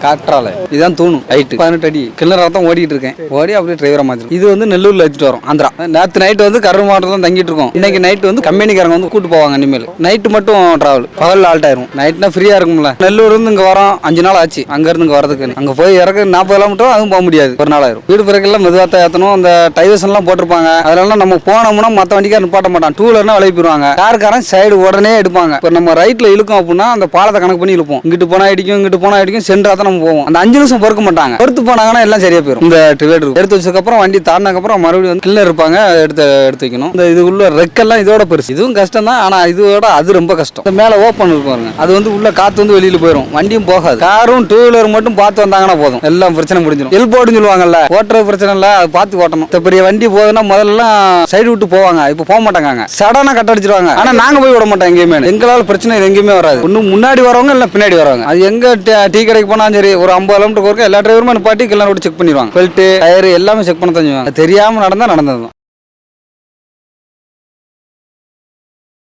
காற்றாலை இதுதான் தூணும் ஹைட் 18 அடி கிணறு தான் ஓடிட்டு இருக்கேன். ஓடி அப்படியே டிரைவரா மாத்திரும். இது வந்து நெல்லூர்ல வச்சுட்டு வரும் ஆந்திரா. நேற்று நைட் வந்து கரூர் மாவட்டத்தில் தங்கிட்டு இருக்கோம். இன்னைக்கு நைட் வந்து கம்பெனிக்காரங்க வந்து கூட்டு போவாங்க. இனிமேல் நைட்டு மட்டும் டிராவல், பகல் ஆல்ட் ஆயிரும். நைட்னா ஃப்ரீயா இருக்கும்ல. நெல்லூர் இருந்து இங்க வரோம் 5 நாள் ஆச்சு. அங்க இருந்து இங்க வரதுக்கு அங்க போய் இறக்க 40 கிலோமீட்டர் அதுவும் போக முடியாது. ஒரு நாள் ஆயிரும். வீடு பிறக்கெல்லாம் மெதுவாக ஏற்றணும். அந்த டைவர்ஷன் எல்லாம் போட்டிருப்பாங்க. அதெல்லாம் நம்ம போனோம்னா மற்ற வண்டிக்கார நிப்பாட்ட மாட்டான். டூ வீலர்னா விலை போயிருவாங்க. கார்காரன் சைடு உடனே எடுப்பாங்க. இப்போ நம்ம ரைட்ல இழுக்கும் அப்படின்னா அந்த பாலத்தை கணக்கு பண்ணி இழுப்போம். இங்கிட்டு போனா இடிக்கும், இங்கிட்டு போனா இடிக்கும். சென்றா தான் நம்ம போவோம். அந்த 5 நிமிஷம் பொறுக்க மாட்டாங்க. பொறுத்து போனாங்கன்னா எல்லாம் சரியா போயிடும். இந்த டிவைடர் எடுத்து வச்சதுக்கு அப்புறம் வண்டி தாண்டினதுக்கு அப்புறம் மறுபடியும் வந்து கிளர் இருப்பாங்க, எடுத்து வைக்கணும். இந்த இது உள்ள ரெக்கெல்லாம் இதோட பெருசு. இதுவும் கஷ்டம் தான். ஆனா இதோட அது ரொம்ப கஷ்டம். இந்த மேல ஓப்பன் இருப்பாங்க. அது வந்து உள்ள காத்து வந்து வெளியில போயிடும். வண்டியும் போகாது. காரும் டூ வீலர் மட்டும் பார்த்து வந்தாங்கன்னா போதும், எல்லாம் பிரச்சனை முடிஞ்சிடும். எல்போர்டுன்னு சொல்லுவாங்கல்ல, ஓட்டுறது பிரச்சனை இல்ல, அது பார்த்து ஓட்டணும். இந்த பெரிய வண்டி போகுதுன்னா முதல்ல சைடு விட்டு போவாங்க. இப்போ போக மாட்டாங்க, சடனா கட் அடிச்சிருவாங்க. ஆனா நாங்க போய் விட மாட்டோம். எங்கேயுமே எங்களால பிரச்சனை எங்கேயுமே வராது. ஒன்னும் முன்னாடி வரவங்க இல்ல பின்னாடி வரவங்க. அது எங்க டீ கடைக்கு போனாலும் சரி, ஒரு 50 கிலோமீட்டர் எல்லா டிரைவருமே நிப்பாட்டி கிளம்ப செக் பண்ணிடுவாங்க. பெல்ட் டயர் எல்லாமே செக் பண்ண தெரியாம நடந்தா நடந்தது.